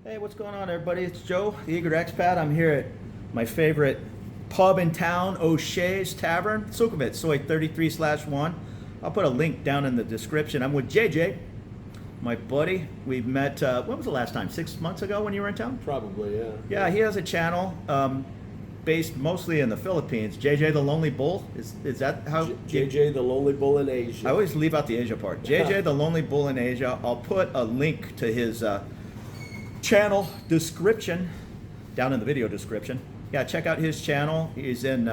Hey, what's going on, everybody? It's Joe, the Eager Expat. I'm here at my favorite pub in town, O'Shea's Tavern, Sukhumvit, Soy 33/1. I'll put a link down in the description. I'm with JJ, my buddy. We've met, when was the last time? 6 months ago when you were in town? Probably, yeah. Yeah, he has a channel based mostly in the Philippines. JJ the Lonely Bull? Is that how? JJ the Lonely Bull in Asia. I always leave out the Asia part. JJ the Lonely Bull in Asia. I'll put a link to his channel description down in the video description. Yeah, check out his channel. He's in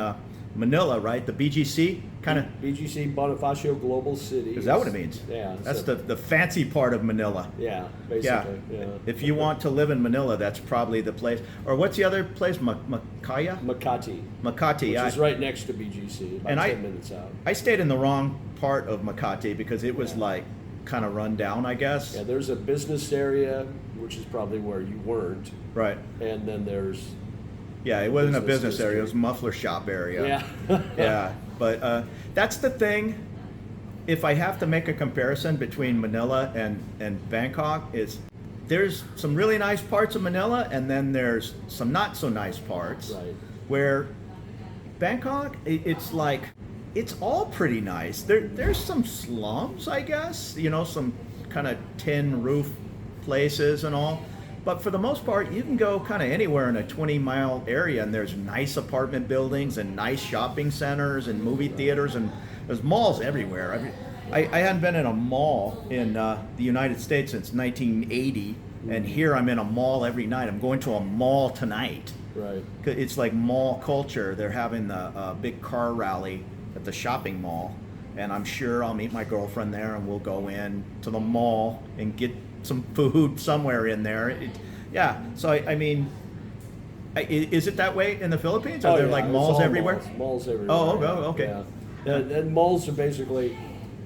Manila, right? The BGC kind of. BGC, Bonifacio Global City. Is that what it means? Yeah. That's the fancy part of Manila. Yeah, basically. Yeah. If you want to live in Manila, that's probably the place. Or what's the other place? Makati. Makati. Which is right next to BGC, about 10 minutes out. I stayed in the wrong part of Makati because it was like kind of run down, I guess. Yeah, there's a business area, which is probably where you weren't. Right. And then there's... Yeah, it wasn't a business area. It was a muffler shop area. Yeah. Yeah, but that's the thing. If I have to make a comparison between Manila and Bangkok, is there's some really nice parts of Manila, and then there's some not so nice parts. Right. Where Bangkok, it's like, it's all pretty nice. There's some slums, I guess, you know, some kind of tin roof places and all. But for the most part, you can go kind of anywhere in a 20-mile area, and there's nice apartment buildings and nice shopping centers and movie theaters, and there's malls everywhere. I mean, I hadn't been in a mall in the United States since 1980, and here I'm in a mall every night. I'm going to a mall tonight. Right. It's like mall culture. They're having a big car rally at the shopping mall, and I'm sure I'll meet my girlfriend there, and we'll go in to the mall and get some food somewhere in there. So I mean, is it that way in the Philippines? Are there like malls everywhere? Malls everywhere. Oh, okay. Yeah. And malls are basically,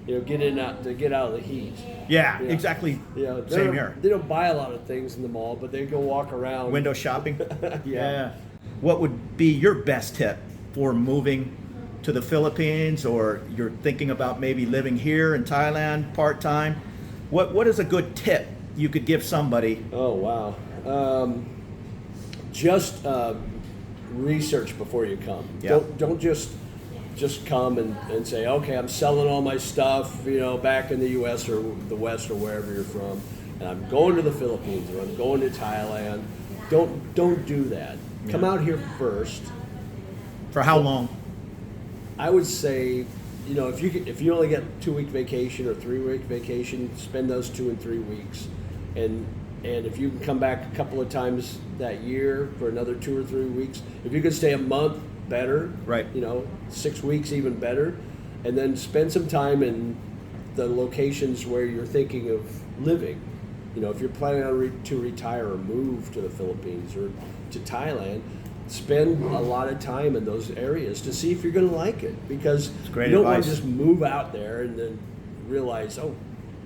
get out of the heat. Yeah, exactly. Yeah, same here. They don't buy a lot of things in the mall, but they go walk around. Window shopping. Yeah. What would be your best tip for moving to the Philippines, or you're thinking about maybe living here in Thailand part-time? What is a good tip you could give somebody? Oh, wow. Just research before you come. Yeah. Don't just come and say, okay, I'm selling all my stuff, back in the U.S. or the West or wherever you're from, and I'm going to the Philippines or I'm going to Thailand. Don't do that. Yeah. Come out here first. For how long? I would say, if you only get 2-week vacation or 3-week vacation, spend those 2 and 3 weeks, and if you can come back a couple of times that year for another 2 or 3 weeks, if you could stay a month, better. Right. 6 weeks, even better, and then spend some time in the locations where you're thinking of living. If you're planning to retire or move to the Philippines or to Thailand, spend a lot of time in those areas to see if you're going to like it, because you don't want to just move out there and then realize, oh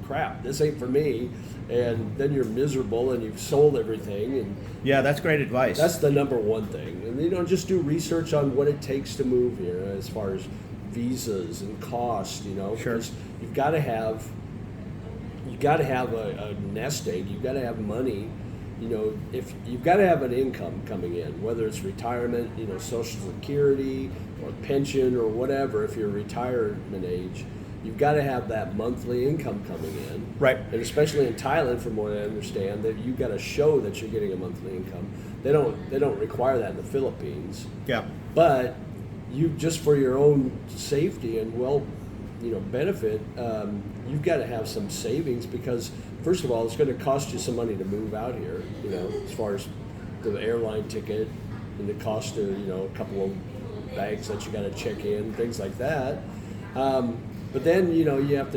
crap, this ain't for me, and then you're miserable and you've sold everything. And yeah, that's great advice. That's the number one thing. And just do research on what it takes to move here as far as visas and cost. Sure. Because you've got to have a nest egg. You've got to have money. If you've got to have an income coming in, whether it's retirement, Social Security or pension or whatever. If you're retirement age, you've got to have that monthly income coming in. Right. And especially in Thailand, from what I understand, that you've got to show that you're getting a monthly income. They don't require that in the Philippines. Yeah. But you, just for your own safety and benefit, you've got to have some savings, because first of all, it's going to cost you some money to move out here, as far as the airline ticket and the cost of, a couple of bags that you got to check in, things like that. But then, you have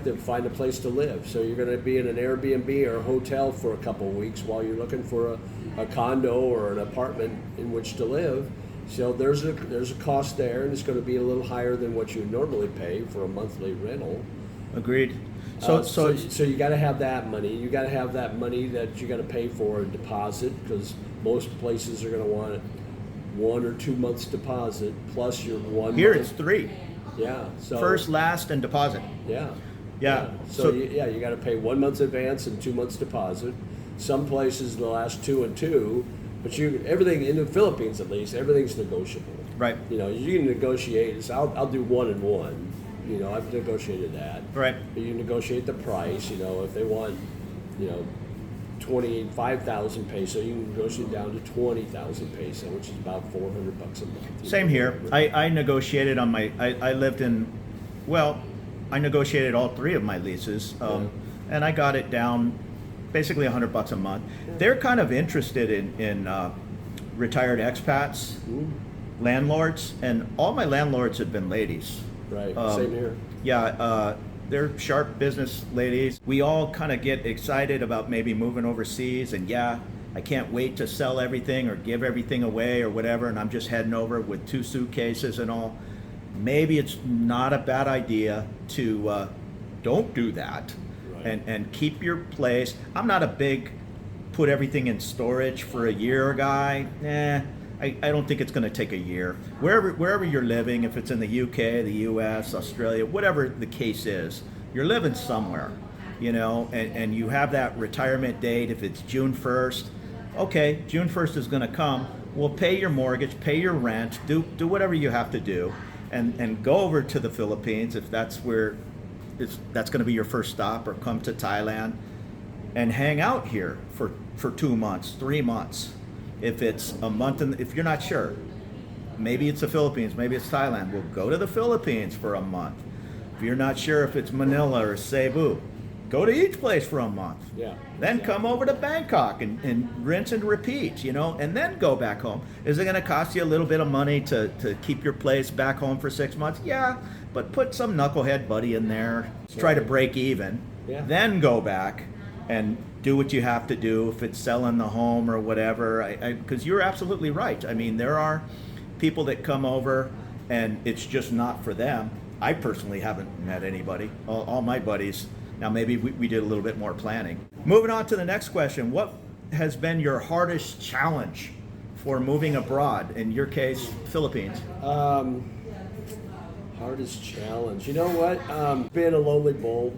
to find a place to live. So you're going to be in an Airbnb or a hotel for a couple of weeks while you're looking for a condo or an apartment in which to live. So there's a cost there, and it's going to be a little higher than what you normally pay for a monthly rental. Agreed. So you got to have that money. You got to have that money that you got to pay for a deposit, because most places are going to want 1 or 2 months deposit plus your 1 Here month. it's 3. Yeah. So First, last, and deposit. Yeah. Yeah. So you got to pay 1 month's advance and 2 months deposit. Some places the last 2 and 2, but everything in the Philippines at least, everything's negotiable. Right. You know, you can negotiate. So I'll do 1 and 1. You know, I've negotiated that. Right. But you negotiate the price. You know, if they want, 25,000 peso, you can negotiate down to 20,000 peso, which is about $400 a month. Same here. I negotiated on my. I lived in. Well, I negotiated all 3 of my leases, and I got it down, basically $100 a month. Yeah. They're kind of interested in retired expats, landlords, and all my landlords have been ladies. Right. Same here. Yeah. They're sharp business ladies. We all kind of get excited about maybe moving overseas, and I can't wait to sell everything or give everything away or whatever, and I'm just heading over with 2 suitcases and all. Maybe it's not a bad idea to don't do that. Right. And keep your place. I'm not a big put everything in storage for a year guy. I don't think it's going to take a year. Wherever you're living, if it's in the UK, the US, Australia, whatever the case is, you're living somewhere, and you have that retirement date. If it's June 1st, okay, June 1st is going to come. Well, pay your mortgage, pay your rent, do whatever you have to do, and go over to the Philippines if that's where that's going to be your first stop, or come to Thailand and hang out here for 2 months, 3 months. If it's a month, if you're not sure, maybe it's the Philippines, maybe it's Thailand, we'll go to the Philippines for a month. If you're not sure if it's Manila or Cebu, go to each place for a month. Yeah. Then come over to Bangkok and rinse and repeat, and then go back home. Is it going to cost you a little bit of money to keep your place back home for 6 months? Yeah, but put some knucklehead buddy in there. Try to break even. Yeah. Then go back and do what you have to do if it's selling the home or whatever. Because you're absolutely right. I mean, there are people that come over and it's just not for them. I personally haven't met anybody. All my buddies. Now maybe we did a little bit more planning. Moving on to the next question. What has been your hardest challenge for moving abroad? In your case, Philippines. Hardest challenge. You know what? Being a lonely bull,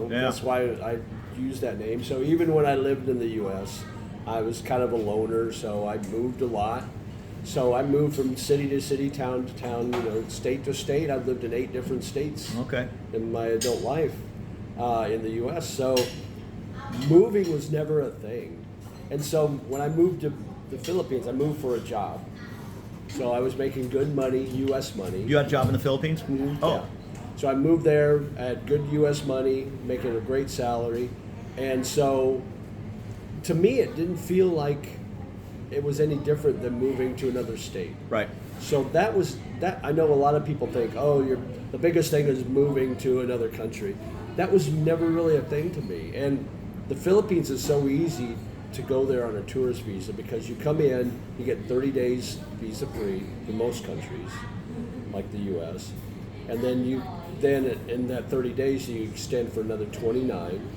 that's why I use that name. So even when I lived in the U.S., I was kind of a loner, so I moved a lot. So I moved from city to city, town to town, state to state. I've lived in 8 different states in my adult life in the U.S. So moving was never a thing. And so when I moved to the Philippines, I moved for a job. So I was making good money, U.S. money. You had a job in the Philippines? Mm-hmm. Oh. Yeah. So I moved there at good U.S. money, making a great salary. And so to me, it didn't feel like it was any different than moving to another state. Right. So that was that. I know a lot of people think, the biggest thing is moving to another country. That was never really a thing to me. And the Philippines is so easy to go there on a tourist visa because you come in, you get 30 days visa free in most countries, like the U.S. And then in that 30 days you extend for another 29.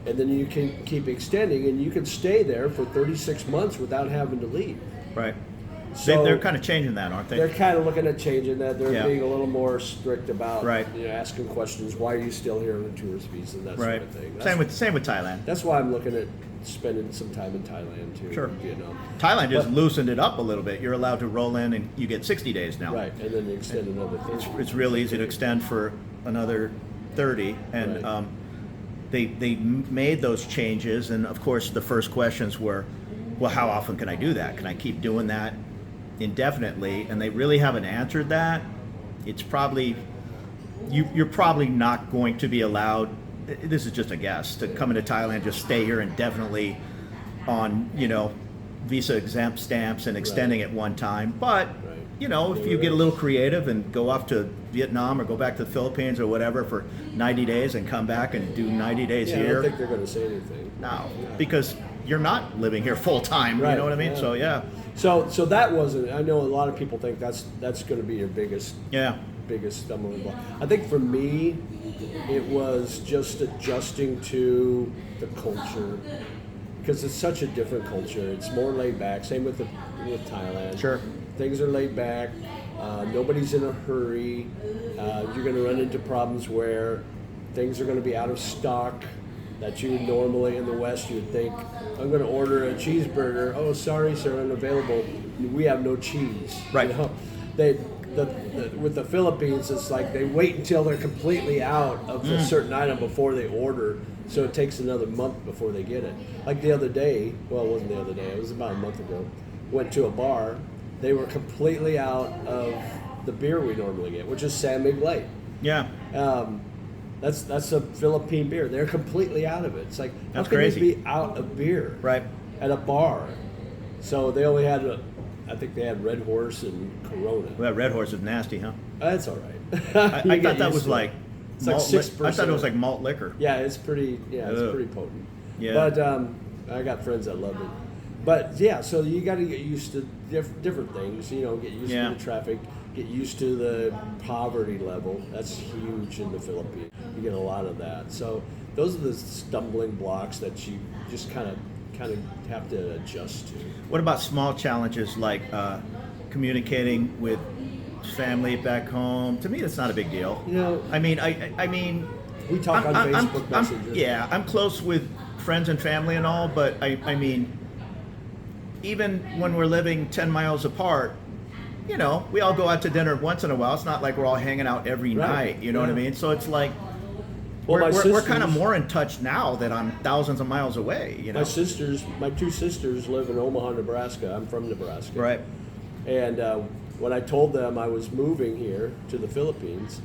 And then you can keep extending, and you can stay there for 36 months without having to leave. Right. So they're kind of changing that, aren't they? They're kind of looking at changing that. They're being a little more strict about asking questions. Why are you still here on a tourist visa? That sort of thing. Same with Thailand. That's why I'm looking at spending some time in Thailand too. Sure. Vietnam. Thailand just loosened it up a little bit. You're allowed to roll in, and you get 60 days now. Right, and then you extend another 30. It's real easy to extend for another 30, and they made those changes. And of course, the first questions were, well, how often can I do that? Can I keep doing that indefinitely? And they really haven't answered that. It's probably you're probably not going to be allowed. This is just a guess, to come into Thailand, just stay here indefinitely on visa exempt stamps and extending at one time. But if you get a little creative and go off to Vietnam or go back to the Philippines or whatever for 90 days and come back and do 90 days here. I don't think they're going to say anything. No, because you're not living here full time. You know what I mean? Yeah. So that wasn't. I know a lot of people think that's going to be your biggest stumbling block. I think for me, it was just adjusting to the culture, because it's such a different culture. It's more laid back. Same with Thailand. Sure. Things are laid back. Nobody's in a hurry. You're going to run into problems where things are going to be out of stock that you normally in the West you would think, I'm going to order a cheeseburger. Oh, sorry, sir, unavailable. We have no cheese. Right. You know? With the Philippines, it's like they wait until they're completely out of a certain item before they order, so it takes another month before they get it. Like the other day, well, it wasn't the other day, it was about a month ago, went to a bar, they were completely out of the beer we normally get, which is San Mig Light. Yeah. That's a Philippine beer. They're completely out of it. It's like, how That's can crazy. you be out of beer Right. at a bar? So they only had, I think they had Red Horse and Corona. Well, Red Horse is nasty, huh? That's all right. I You thought get that used was to it. like It's like malt 6%. I thought it was like malt liquor. Yeah, it's pretty. Yeah, it's Ugh. pretty potent. Yeah. But I got friends that love it. But yeah, so you got to get used to different things. You know, get used Yeah. to the traffic, get used to the poverty level. That's huge in the Philippines. You get a lot of that. So those are the stumbling blocks that you just kind of have to adjust to. What about small challenges like communicating with family back home? To me, that's not a big deal. You know, I mean, we talk on Facebook Messenger. Yeah, I'm close with friends and family and all, but I mean, even when we're living 10 miles apart, you know, we all go out to dinner once in a while. It's not like we're all hanging out every Right. night, you know what I Yeah. mean? So it's like, Well, my we're kind of sisters- more in touch now that I'm thousands of miles away, you know? My two sisters live in Omaha, Nebraska. I'm from Nebraska. Right. And when I told them I was moving here to the Philippines,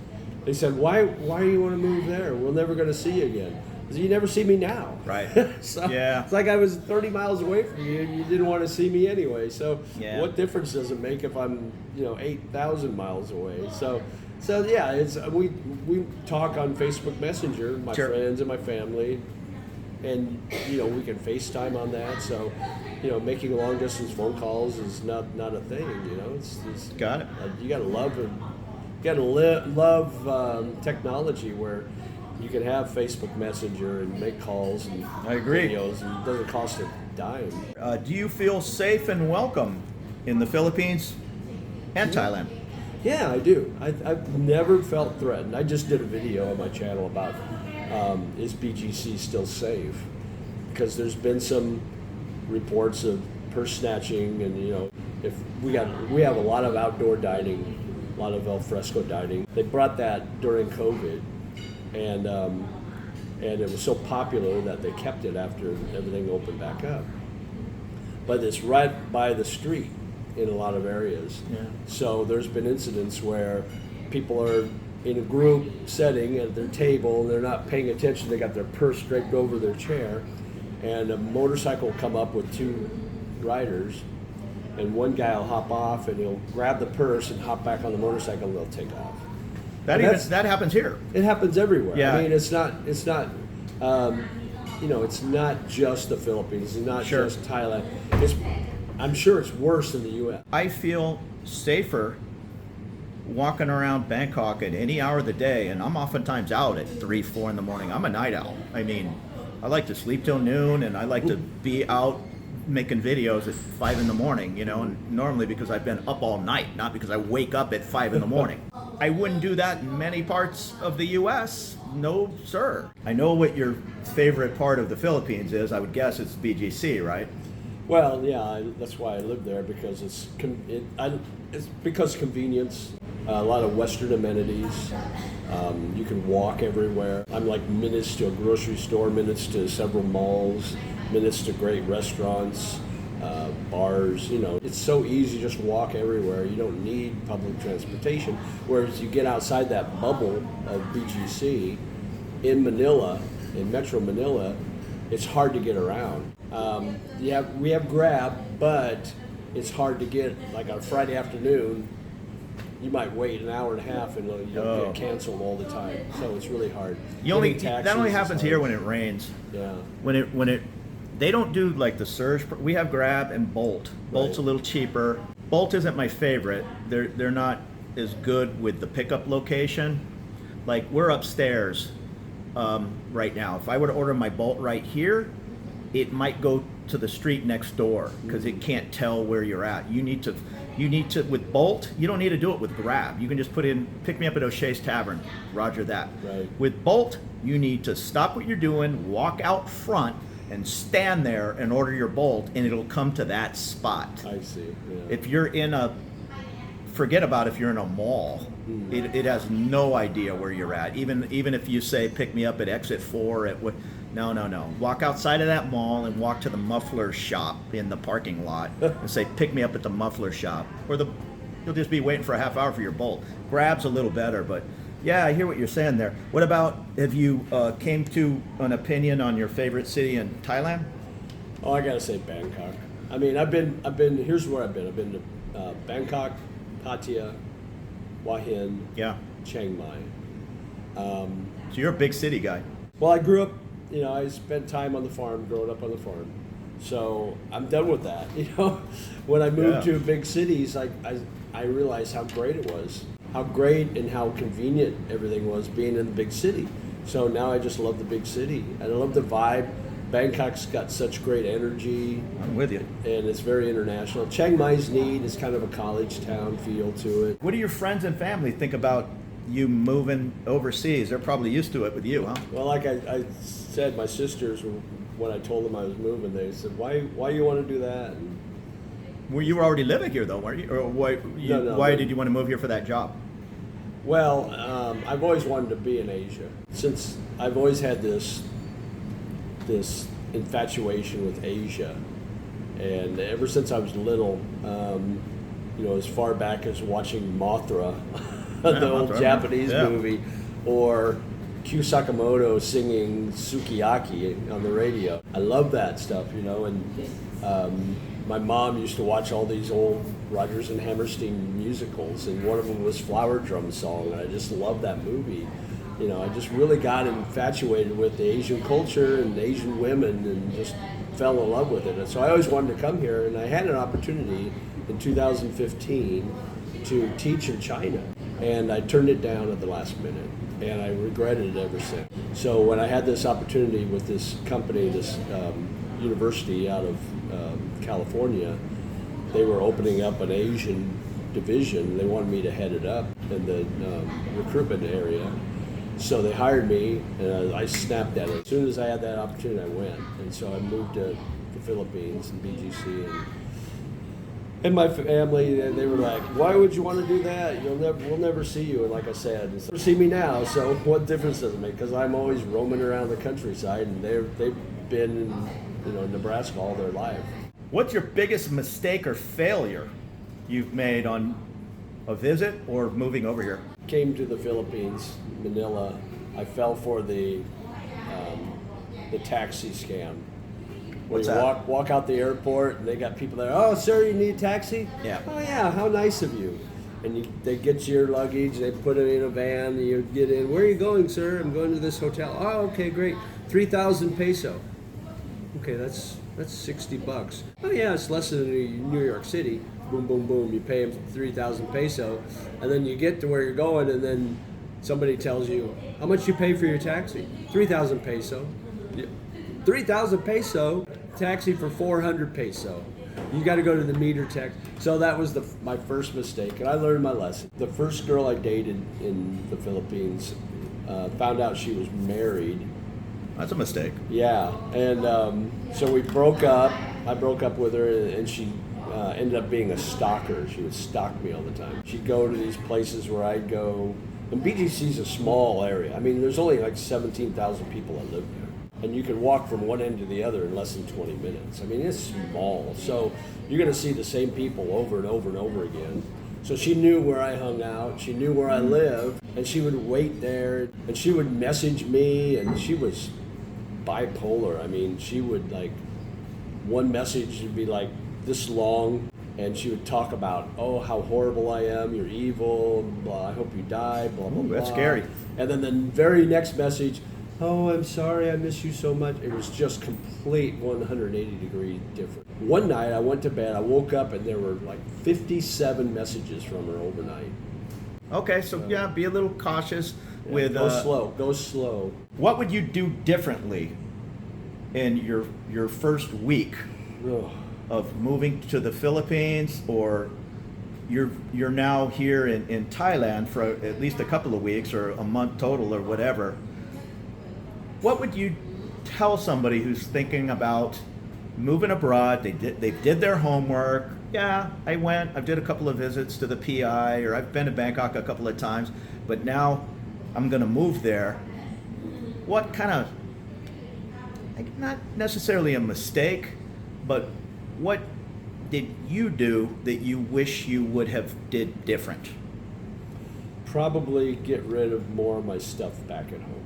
they said, "Why do you want to move there? We're never going to see you again. I said, you never see me now." Right. So Yeah. it's like I was 30 miles away from you, and you didn't want to see me anyway. So Yeah. what difference does it make if I'm 8,000 miles away? So yeah, it's we talk on Facebook Messenger, my Sure. friends and my family, and we can FaceTime on that. So making long distance phone calls is not a thing. It's Got it. you gotta love technology where you can have Facebook Messenger and make calls and I agree. videos, and it doesn't cost a dime. Do you feel safe and welcome in the Philippines and Thailand? Yeah, I do. I've never felt threatened. I just did a video on my channel about is BGC still safe? Because there's been some reports of purse snatching, and if we have a lot of outdoor dining, a lot of al fresco dining. They brought that during COVID, and it was so popular that they kept it after everything opened back up. But it's right by the street in a lot of areas. Yeah. So there's been incidents where people are in a group setting at their table, and they're not paying attention. They got their purse draped over their chair, and a motorcycle will come up with two riders, and one guy will hop off and he'll grab the purse and hop back on the motorcycle, and they'll take off. That happens here. It happens everywhere. Yeah. I mean, it's not it's not just the Philippines. It's not Sure. just Thailand. I'm sure it's worse in the U.S. I feel safer walking around Bangkok at any hour of the day, and I'm oftentimes out at 3, 4 in the morning. I'm a night owl. I mean, I like to sleep till noon, and I like to be out making videos at 5 in the morning, and normally because I've been up all night, not because I wake up at 5 in the morning. I wouldn't do that in many parts of the U.S. No, sir. I know what your favorite part of the Philippines is. I would guess it's BGC, right? Well, yeah, that's why I live there, because it's because convenience. A lot of Western amenities. You can walk everywhere. I'm like minutes to a grocery store, minutes to several malls, minutes to great restaurants, bars. It's so easy to just walk everywhere. You don't need public transportation. Whereas you get outside that bubble of BGC in Manila, in Metro Manila, it's hard to get around. We have Grab, but it's hard to get. Like on Friday afternoon, you might wait an hour and a half and you'll get canceled all the time. So it's really hard. That only happens here when it rains. Yeah. They don't do like the surge. We have Grab and Bolt. Bolt's a little cheaper. Bolt isn't my favorite. They're not as good with the pickup location. Like we're upstairs right now. If I were to order my Bolt right here, it might go to the street next door because it can't tell where you're at. You need to with Bolt. You don't need to do it with Grab. You can just pick me up at O'Shea's Tavern. Roger that. Right. With Bolt, you need to stop what you're doing, walk out front, and stand there and order your Bolt, and it'll come to that spot. I see. Yeah. If you're in a, forget about if you're in a mall. It has no idea where you're at. Even if you say pick me up at exit 4 at what? No. Walk outside of that mall and walk to the muffler shop in the parking lot and say pick me up at the muffler shop, or you'll just be waiting for a half hour for your Bolt. Grab's a little better, but yeah, I hear what you're saying there. What about, have you came to an opinion on your favorite city in Thailand? Oh, I gotta say Bangkok. I mean, I've been. Here's where I've been. I've been to Bangkok, Pattaya, Hua Hin, Yeah. Chiang Mai. So you're a big city guy. Well, I grew up. I spent time on the farm, growing up on the farm. So I'm done with that. When I moved to big cities, I realized how great it was, how great and how convenient everything was being in the big city. So now I just love the big city, and I love the vibe. Bangkok's got such great energy. I'm with you. And it's very international. Chiang Mai's neat. It's kind of a college town feel to it. What do your friends and family think about you moving overseas? They're probably used to it with you, huh? Well, like I said, my sisters, when I told them I was moving, they said, "Why you want to do that?" And Well, you were already living here, though, weren't you? Or why did you want to move here for that job? Well, I've always wanted to be in Asia. Since I've always had this infatuation with Asia, and ever since I was little, as far back as watching Mothra, the old Japanese movie, or Q Sakamoto singing Sukiyaki on the radio. I love that stuff, and my mom used to watch all these old Rodgers and Hammerstein musicals, and one of them was Flower Drum Song, and I just love that movie. I just really got infatuated with the Asian culture and Asian women, and just fell in love with it. And so I always wanted to come here, and I had an opportunity in 2015 to teach in China, and I turned it down at the last minute, and I regretted it ever since. So when I had this opportunity with this company, this university out of California, they were opening up an Asian division. They wanted me to head it up in the recruitment area. So they hired me, and I snapped at it. As soon as I had that opportunity, I went. And so I moved to the Philippines and BGC. And my family, they were like, "Why would you want to do that? We'll never see you." And like I said, "Never see me now, so what difference does it make?" Because I'm always roaming around the countryside, and they've been in Nebraska all their life. What's your biggest mistake or failure you've made on a visit or moving over here? Came to the Philippines, Manila. I fell for the taxi scam. What's you that? Walk out the airport, and they got people there. "Oh, sir, you need a taxi?" Yeah. "Oh, yeah. How nice of you." And they get your luggage. They put it in a van. And you get in. "Where are you going, sir?" "I'm going to this hotel." "Oh, okay, great. 3,000 peso." "Okay, that's $60. "Oh, yeah, it's less than New York City." Boom, boom, boom. You pay them 3,000 peso, and then you get to where you're going, and then somebody tells you, "How much you pay for your taxi?" 3,000 peso. 3,000 peso, taxi for 400 peso. You got to go to the meter tech. So that was my first mistake, and I learned my lesson. The first girl I dated in the Philippines, found out she was married. That's a mistake. Yeah, and so we broke up. I broke up with her, and she ended up being a stalker. She would stalk me all the time. She'd go to these places where I'd go. And BGC's a small area. I mean, there's only like 17,000 people that live there. And you can walk from one end to the other in less than 20 minutes. I mean, it's small. So you're going to see the same people over and over and over again. So she knew where I hung out. She knew where I lived. And she would wait there. And she would message me. And she was bipolar. I mean, she would one message would be like this long, and she would talk about, "Oh, how horrible I am, you're evil, blah, I hope you die, blah, blah, blah." That's scary. And then the very next message, "Oh, I'm sorry, I miss you so much." It was just complete 180-degree different. One night I went to bed, I woke up, and there were like 57 messages from her overnight. Okay, so yeah, be a little cautious with... Go slow. What would you do differently in your first week Ugh. of moving to the Philippines, or you're now here in Thailand for at least a couple of weeks or a month total or whatever? what would you tell somebody who's thinking about moving abroad? They did their homework. Yeah, I did a couple of visits to the PI, or I've been to Bangkok a couple of times, but now I'm going to move there. What kind of, like, not necessarily a mistake, but what did you do that you wish you would have did different? Probably get rid of more of my stuff back at home.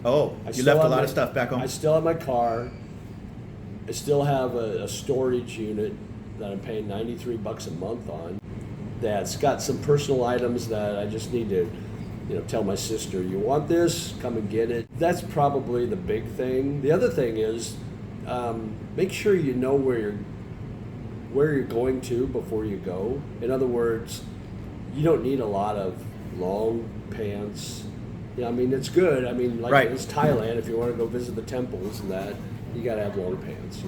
Oh, you left a lot of stuff back home? I still have my car. I still have a storage unit that I'm paying $93 a month on. That's got some personal items that I just need to, tell my sister, you want this? Come and get it. That's probably the big thing. The other thing is, make sure you know where you're going to before you go. In other words, you don't need a lot of long pants. It's good. Right. It's Thailand. If you want to go visit the temples and that, you got to have long pants,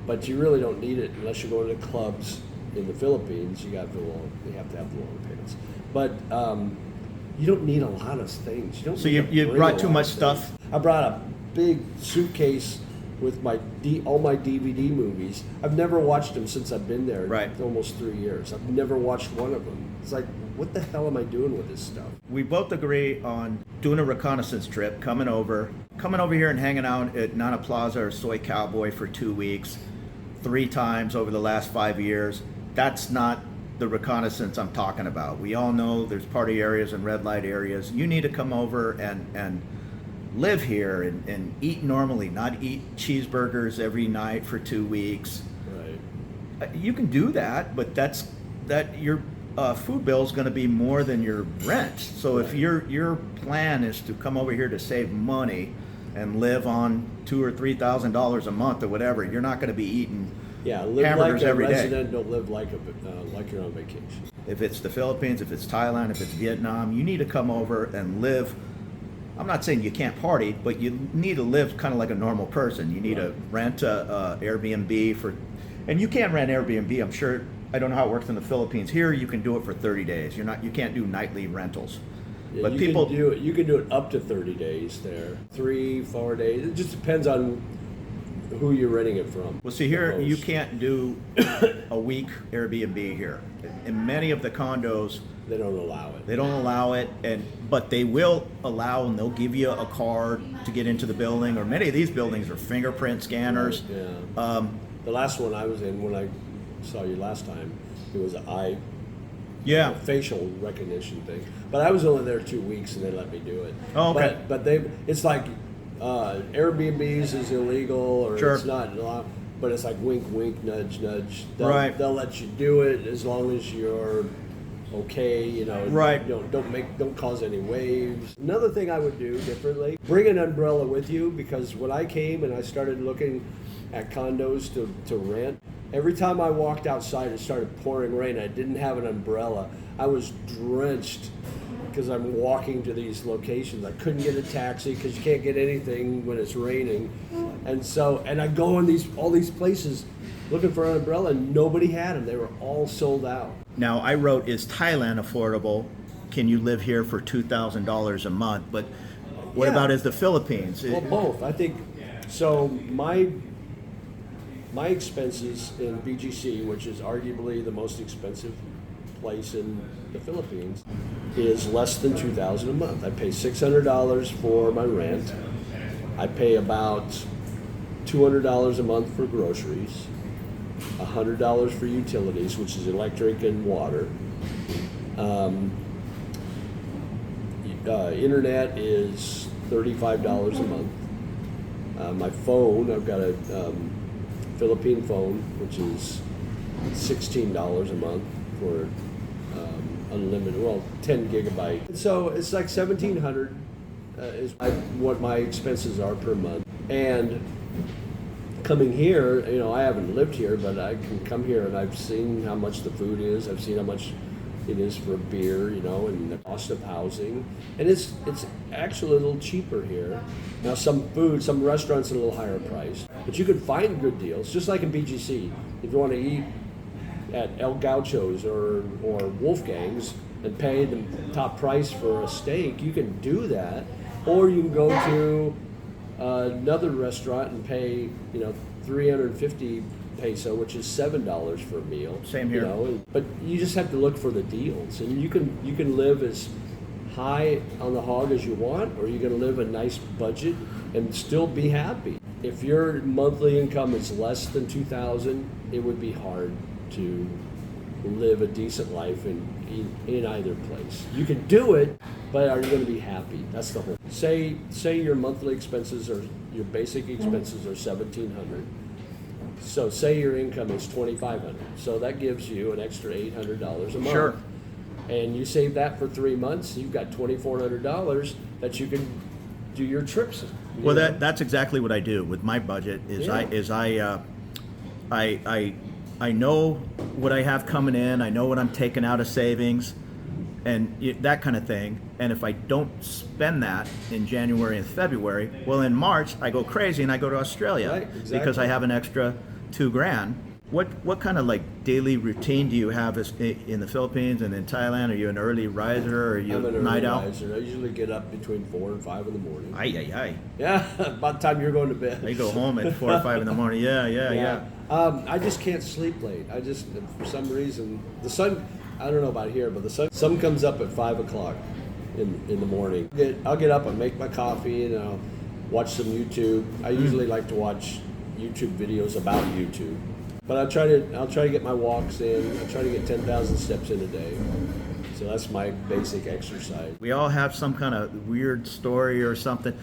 But you really don't need it unless you're going to clubs in the Philippines. You have to have the long pants. But you don't need a lot of things. You don't. So need you brought too much stuff? I brought a big suitcase with all my DVD movies. I've never watched them since I've been there. Right. Almost 3 years. I've never watched one of them. It's like, what the hell am I doing with this stuff? We both agree on doing a reconnaissance trip, coming over here and hanging out at Nana Plaza or Soy Cowboy for 2 weeks, 3 times over the last 5 years. That's not the reconnaissance I'm talking about. We all know there's party areas and red light areas. You need to come over and live here and eat normally, not eat cheeseburgers every night for 2 weeks. Right. You can do that, but your food bill is going to be more than your rent. So if your plan is to come over here to save money and live on $2,000 or $3,000 a month or whatever, you're not going to be eating live hamburgers like a every day. resident, don't live like you're on vacation. If it's the Philippines, if it's Thailand, if it's Vietnam, you need to come over and live. I'm not saying you can't party, but you need to live kind of like a normal person. You need to rent a Airbnb and you can rent Airbnb. I'm sure, I don't know how it works in the Philippines. Here, you can do it for 30 days. You can't do nightly rentals. Yeah, but you can do it up to 30 days there. 3-4 days. It just depends on who you're renting it from. Well, see, here you can't do a week Airbnb here. In many of the condos, they don't allow it. They don't allow it, but they will allow, and they'll give you a card to get into the building. Or many of these buildings are fingerprint scanners. Yeah. The last one I was in when I saw you last time, it was an facial recognition thing. But I was only there 2 weeks, and they let me do it. Oh, okay. But it's like Airbnbs is illegal, or it's not allowed. But it's like wink, wink, nudge, nudge. They'll let you do it as long as you're okay. Right. Don't cause any waves. Another thing I would do differently: bring an umbrella with you, because when I came and I started looking at condos to rent, every time I walked outside, it started pouring rain. I didn't have an umbrella. I was drenched because I'm walking to these locations. I couldn't get a taxi because you can't get anything when it's raining. And I go in all these places looking for an umbrella, and nobody had them. They were all sold out. Now, I wrote, is Thailand affordable? Can you live here for $2,000 a month? But what about is the Philippines? Well, both. I think, so my expenses in BGC, which is arguably the most expensive place in the Philippines, is less than $2,000 a month. I pay $600 for my rent. I pay about $200 a month for groceries, $100 for utilities, which is electric and water. Internet is $35 a month. My phone, I've got a Philippine phone, which is $16 a month for unlimited, 10 gigabyte. So it's like $1,700 is what my expenses are per month. And coming here, I haven't lived here, but I can come here and I've seen how much the food is. I've seen how much it is for beer, and the cost of housing. And it's actually a little cheaper here. Now some restaurants are a little higher priced, but you can find good deals, just like in BGC. If you want to eat at El Gaucho's or Wolfgang's and pay the top price for a steak, you can do that. Or you can go to another restaurant and pay 350 peso, which is $7 for a meal. Same here. But you just have to look for the deals, and you can live as high on the hog as you want, or you can live a nice budget and still be happy. If your monthly income is less than 2,000, it would be hard to live a decent life in either place. You can do it, but are you going to be happy? That's the whole. Say your monthly expenses or your basic expenses are $1,700. So say your income is $2,500. So that gives you an extra $800 a month. Sure. And you save that for 3 months, you've got $2,400 that you can do your trips. Well, that's exactly what I do with my budget. I know what I have coming in. I know what I'm taking out of savings, and that kind of thing. And if I don't spend that in January and February, well, in March I go crazy and I go to Australia, right, exactly. because I have an extra $2,000. What kind of like daily routine do you have in the Philippines and in Thailand? Are you an early riser, or are you I'm an night early out? riser. I usually get up between 4 and 5 in the morning. Aye. Yeah, about the time you're going to bed. I go home at 4 or 5 in the morning. Yeah. I just can't sleep late. I just, for some reason, the sun, I don't know about here, but the sun comes up at 5 o'clock in the morning. I'll get up and make my coffee, and I'll watch some YouTube. I usually like to watch YouTube videos about YouTube. But I'll try to get my walks in. I try to get 10,000 steps in a day. So that's my basic exercise. We all have some kind of weird story or something.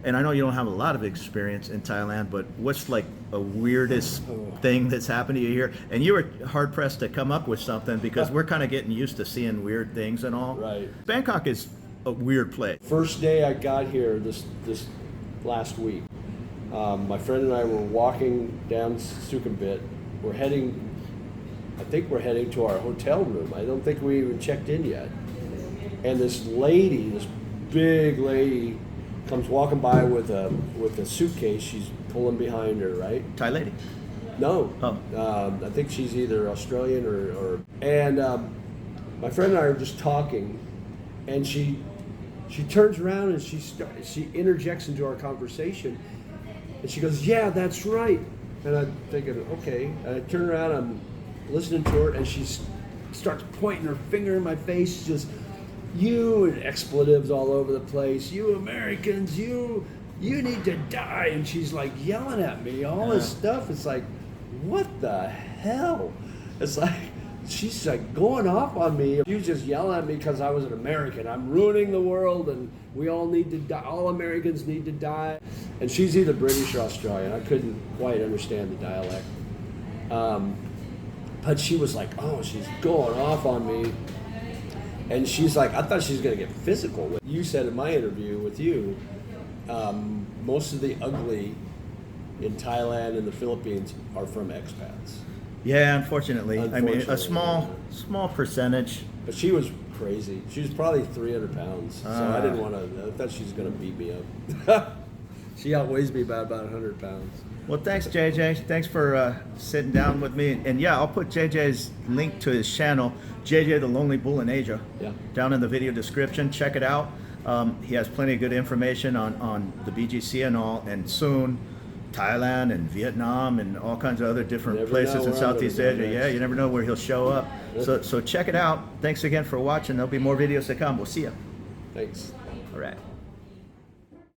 And I know you don't have a lot of experience in Thailand, but what's like a weirdest thing that's happened to you here? And you were hard pressed to come up with something, because we're kind of getting used to seeing weird things and all. Right. Bangkok is a weird place. First day I got here this last week, my friend and I were walking down Sukhumvit. I think we're heading to our hotel room. I don't think we even checked in yet. And this big lady, comes walking by with a suitcase. She's pulling behind her, right? Thai lady. No. Oh. I think she's either Australian and my friend and I are just talking, and she turns around and she interjects into our conversation, and she goes, "Yeah, that's right." And I'm thinking, okay. And I turn around, I'm listening to her, and she starts pointing her finger in my face, just, "You," and expletives all over the place. "You Americans, you need to die." And she's like yelling at me, all this stuff. It's like, what the hell? It's like, she's like going off on me. You just yell at me because I was an American. I'm ruining the world, and we all need to die. All Americans need to die. And she's either British or Australian. I couldn't quite understand the dialect. But she was like, she's going off on me. And she's like, I thought she was going to get physical with you. Said in my interview with you, most of the ugly in Thailand and the Philippines are from expats. Yeah, unfortunately. I mean, a Unfortunately. small percentage. But she was crazy. She was probably 300 pounds. So I didn't want to, I thought she was going to beat me up. She outweighs me by about 100 pounds. Well, thanks, JJ. Thanks for sitting down with me. And yeah, I'll put JJ's link to his channel, JJ the Lonely Bull in Asia, down in the video description. Check it out. He has plenty of good information on the BGC and all, and soon Thailand and Vietnam and all kinds of other different places in Southeast Asia. Yeah, you never know where he'll show up. So check it out. Thanks again for watching. There'll be more videos to come. We'll see you. Thanks. All right.